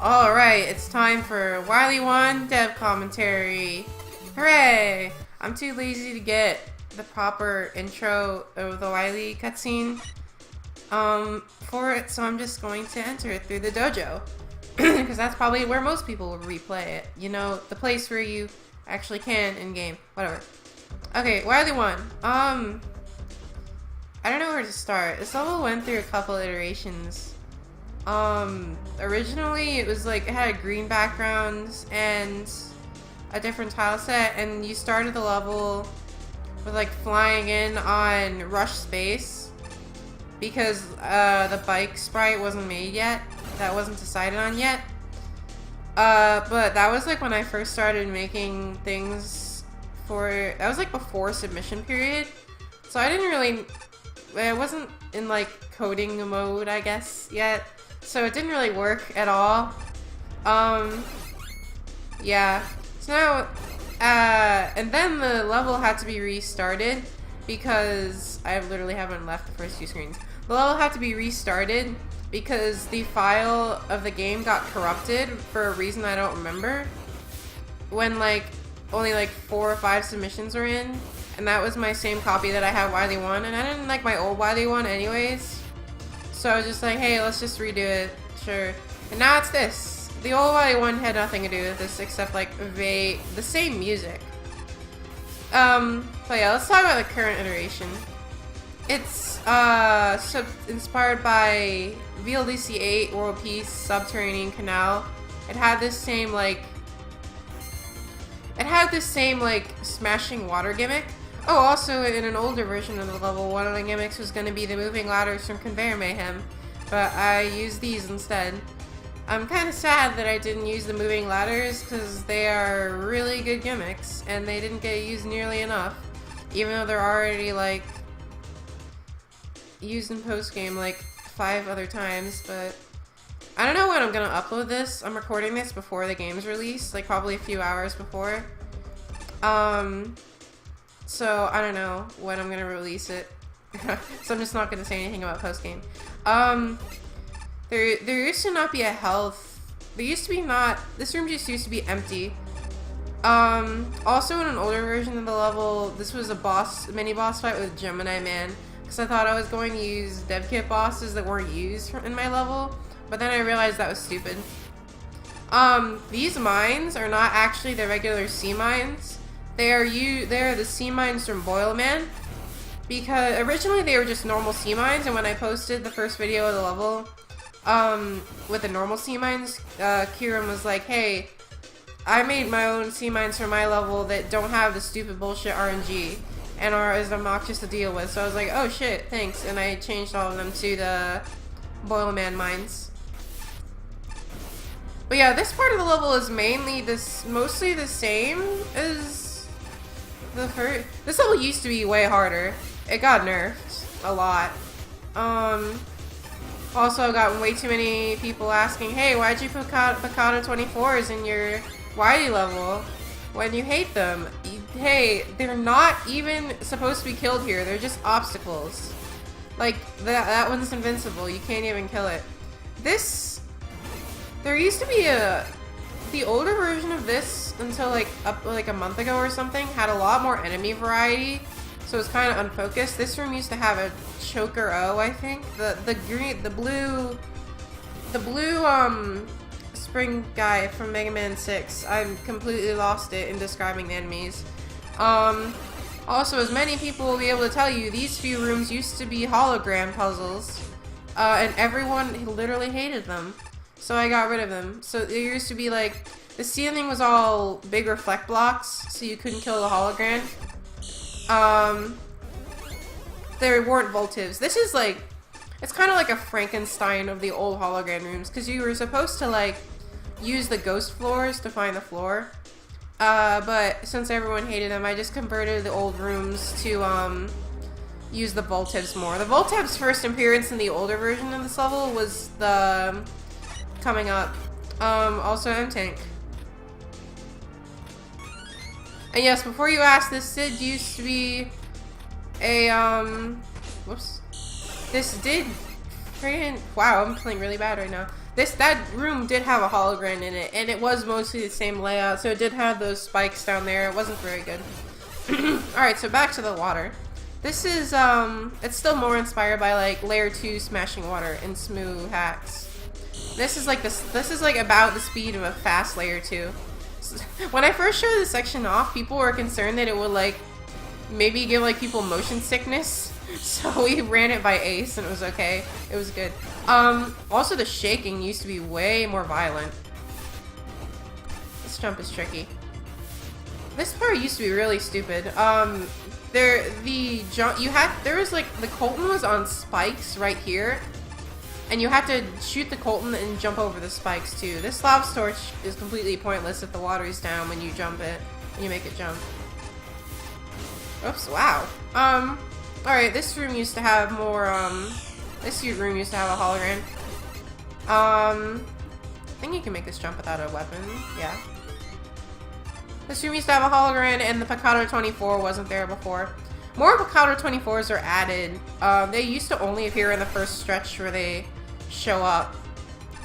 Alright, it's time for Wily 1 dev commentary. Hooray! I'm too lazy to get the proper intro of the Wily cutscene for it, so I'm just going to enter it through the dojo. Because that's probably where most people will replay it. You know, the place where you actually can in-game. Whatever. Okay, Wily 1. I don't know where to start. This level went through a couple iterations. Originally it was like, it had a green background and a different tile set, and you started the level with like flying in on rush space because the bike sprite wasn't made yet. That wasn't decided on yet. But that was like when I first started making things for, that was like before submission period. So I didn't really, I wasn't in like coding mode, I guess, yet. So it didn't really work at all. Yeah. So now, and then the level had to be restarted because I literally haven't left the first two screens. The level had to be restarted because the file of the game got corrupted for a reason I don't remember. When like only like 4 or 5 submissions were in, and that was my same copy that I had Wily 1, and I didn't like my old Wily 1 anyways. So I was just like, hey, let's just redo it, sure. And now it's this. The old Wily 1 had nothing to do with this except like the same music. But yeah, let's talk about the current iteration. It's inspired by VLDC 8 World Peace Subterranean Canal. It had this same like smashing water gimmick. Oh, also in an older version of the level, one of the gimmicks was going to be the moving ladders from Conveyor Mayhem, but I used these instead. I'm kind of sad that I didn't use the moving ladders because they are really good gimmicks and they didn't get used nearly enough, even though they're already like used in post-game like 5 other times. But I don't know when I'm going to upload this. I'm recording this before the game's released, like probably a few hours before. So I don't know when I'm gonna release it. So I'm just not gonna say anything about post-game. There used to not be a health. There used to be not. This room just used to be empty. Also in an older version of the level, this was a mini boss fight with Gemini Man. Because I thought I was going to use dev kit bosses that weren't used in my level, but then I realized that was stupid. These mines are not actually the regular sea mines. They are the sea mines from Boilman, because originally they were just normal sea mines, and when I posted the first video of the level with the normal sea mines, Kieran was like, hey, I made my own sea mines for my level that don't have the stupid bullshit RNG and are as obnoxious to deal with. So I was like, oh shit, thanks, and I changed all of them to the Boilman mines. But yeah, this part of the level is mostly the same as the first. This level used to be way harder. It got nerfed a lot. Also got way too many people asking, hey, why'd you put Picado 24s in your Wily level when you hate them? Hey, they're not even supposed to be killed here. They're just obstacles. Like, that one's invincible. You can't even kill it. There used to be the older version of this until like a month ago or something had a lot more enemy variety, so it was kind of unfocused. This room used to have a choker O, I think. The blue spring guy from Mega Man 6. I completely lost it in describing the enemies. Also, as many people will be able to tell you, these few rooms used to be hologram puzzles, and everyone literally hated them. So I got rid of them. So there used to be like, the ceiling was all big reflect blocks, so you couldn't kill the hologram. There weren't voltives. This is like, it's kind of like a Frankenstein of the old hologram rooms, because you were supposed to like use the ghost floors to find the floor. But since everyone hated them, I just converted the old rooms to use the voltives more. The voltives' first appearance in the older version of this level was the coming up. Also M-Tank. And yes, before you ask, this Sid used to be a, whoops. This did, wow, I'm playing really bad right now. That room did have a hologram in it, and it was mostly the same layout, so it did have those spikes down there. It wasn't very good. Alright, so back to the water. This is, it's still more inspired by, like, Layer 2 smashing water and smooth hacks. This is like about the speed of a fast Layer 2. When I first showed this section off, people were concerned that it would, like, maybe give, like, people motion sickness. So we ran it by Ace, and it was okay. It was good. Also the shaking used to be way more violent. This jump is tricky. This part used to be really stupid. There was like, the Colton was on spikes right here, and you had to shoot the Colton and jump over the spikes too. This lava torch is completely pointless if the water is down when you jump it, and you make it jump. Oops, wow. Alright, this room used to have more, this room used to have a hologram. I think you can make this jump without a weapon, yeah. This room used to have a hologram, and the Picado 24 wasn't there before. More Picado 24s are added. They used to only appear in the first stretch where they show up,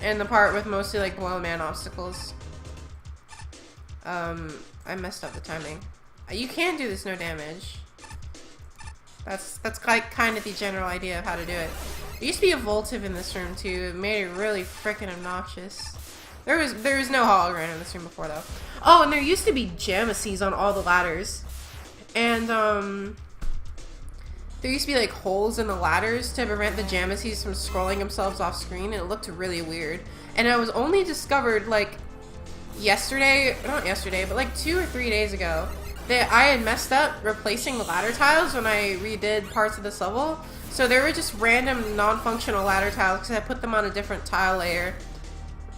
and the part with mostly, like, blow man obstacles. I messed up the timing. You can do this no damage. That's kind of the general idea of how to do it. There used to be a Voltive in this room too. It made it really freaking obnoxious. There was no hologram in this room before though. Oh, and there used to be Jamacies on all the ladders, and there used to be like holes in the ladders to prevent the Jamacies from scrolling themselves off screen, and it looked really weird. And I was only discovered like not yesterday, but like 2 or 3 days ago, that I had messed up replacing the ladder tiles when I redid parts of this level. So there were just random non-functional ladder tiles because I put them on a different tile layer.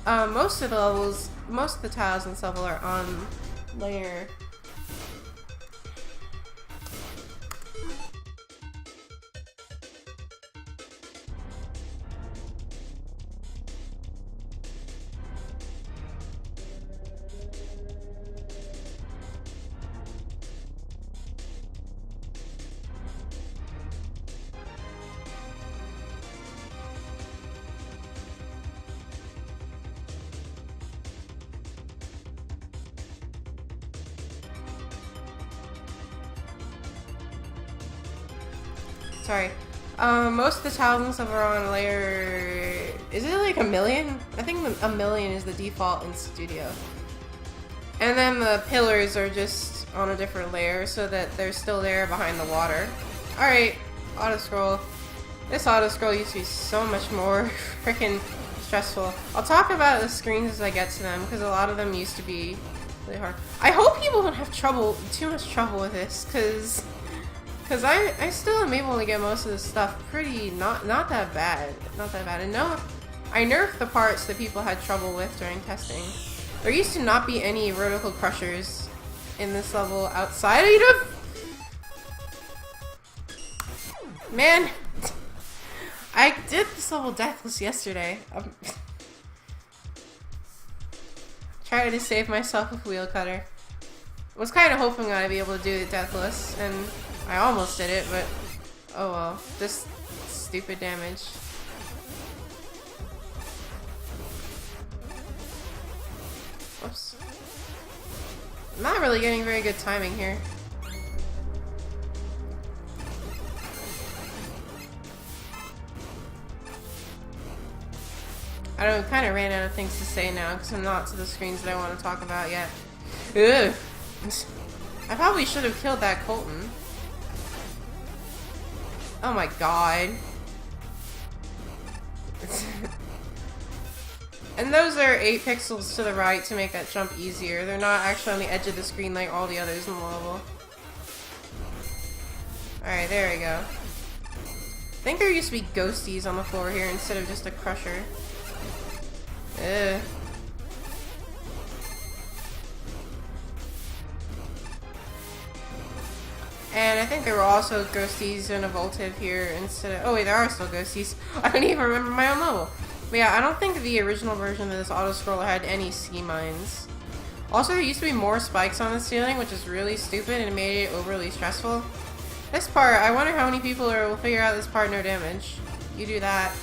Most of the tiles in this level are on layer. Sorry. Most of the tiles in this level are on layer... Is it like 1,000,000? I think 1,000,000 is the default in Studio. And then the pillars are just on a different layer so that they're still there behind the water. Alright, auto-scroll. This auto-scroll used to be so much more freaking stressful. I'll talk about the screens as I get to them because a lot of them used to be really hard. I hope people don't have too much trouble with this because I still am able to get most of this stuff pretty not that bad. Not that bad. And no, I nerfed the parts that people had trouble with during testing. There used to not be any vertical crushers in this level outside of... Man! I did this level deathless yesterday. Trying to save myself with wheel cutter. Was kind of hoping I'd be able to do it deathless, and I almost did it, but oh well. This stupid damage. Whoops. I'm not really getting very good timing here. I kind of ran out of things to say now because I'm not to the screens that I want to talk about yet. Ugh. I probably should have killed that Colton. Oh my god. And those are 8 pixels to the right to make that jump easier. They're not actually on the edge of the screen like all the others in the level. Alright, there we go. I think there used to be ghosties on the floor here instead of just a crusher. Ugh. And I think there were also ghosties and a Voltive here instead of... Oh wait, there are still ghosties. I don't even remember my own level. But yeah, I don't think the original version of this auto-scroller had any sea mines. Also, there used to be more spikes on the ceiling, which is really stupid and it made it overly stressful. This part, I wonder how many people will figure out this part no damage. You do that.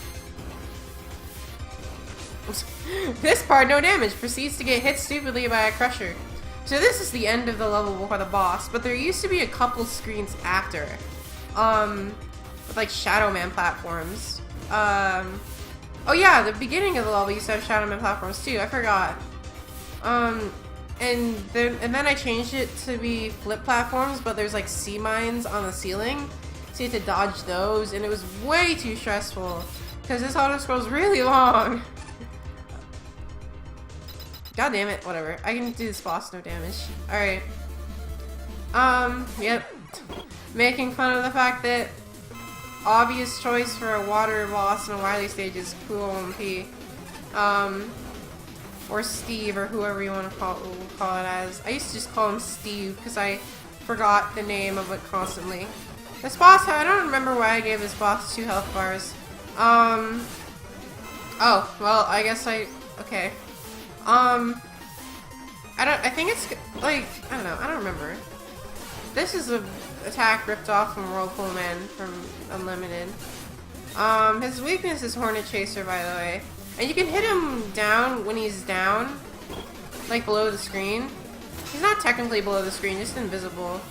This part, no damage. Proceeds to get hit stupidly by a crusher. So this is the end of the level before the boss, but there used to be a couple screens after. With like Shadow Man platforms. Oh yeah, the beginning of the level used to have Shadow Man platforms too, I forgot. And then I changed it to be flip platforms, but there's like sea mines on the ceiling. So you have to dodge those, and it was way too stressful. Because this auto scroll is really long. God damn it, whatever. I can do this boss, no damage. Alright. Yep. Making fun of the fact that obvious choice for a water boss in a Wily stage is Cool MP. Or Steve, or whoever you want to call it as. I used to just call him Steve, because I forgot the name of it constantly. This boss, I don't remember why I gave this boss 2 health bars. Oh, well, I guess okay. I think it's, like, I don't know, I don't remember. This is an attack ripped off from Whirlpool Man from Unlimited. His weakness is Hornet Chaser, by the way. And you can hit him down when he's down, like below the screen. He's not technically below the screen, just invisible.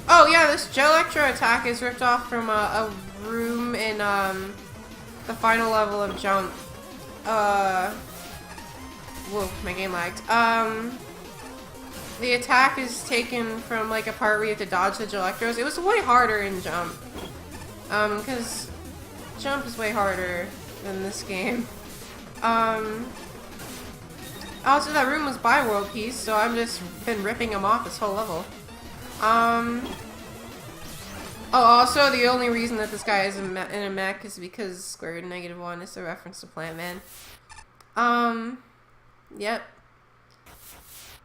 Oh yeah, this Gel-Electro attack is ripped off from a room in the final level of Jump. Whoa, my game lagged. The attack is taken from like a part where you have to dodge the Gel-Electros. It was way harder in Jump. Because Jump is way harder than this game. Also, that room was by World Peace, so I've just been ripping him off this whole level. Oh, also, the only reason that this guy is in a mech is because square root of -1 is a reference to Plant Man. Yep.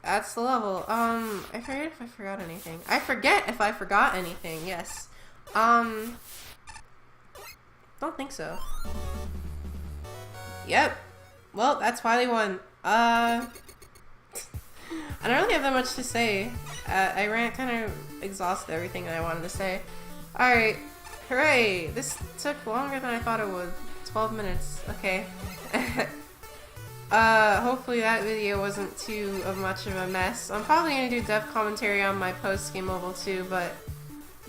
That's the level. I forget if I forgot anything. I forget if I forgot anything, yes. Don't think so. Yep. Well, that's Wily 1. I don't really have that much to say. I kind of exhausted everything that I wanted to say. Alright. Hooray! This took longer than I thought it would. 12 minutes. Okay. Hopefully that video wasn't too much of a mess. I'm probably gonna do dev commentary on my post-game mobile too, but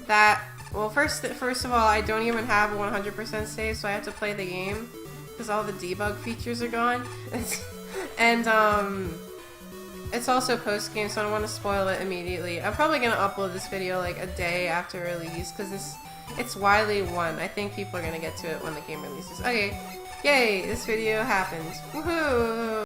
that... Well, first of all, I don't even have a 100% save, so I have to play the game because all the debug features are gone. And it's also post-game, so I don't want to spoil it immediately. I'm probably gonna upload this video like a day after release because it's Wily 1. I think people are gonna get to it when the game releases. Okay, yay! This video happened. Woohoo!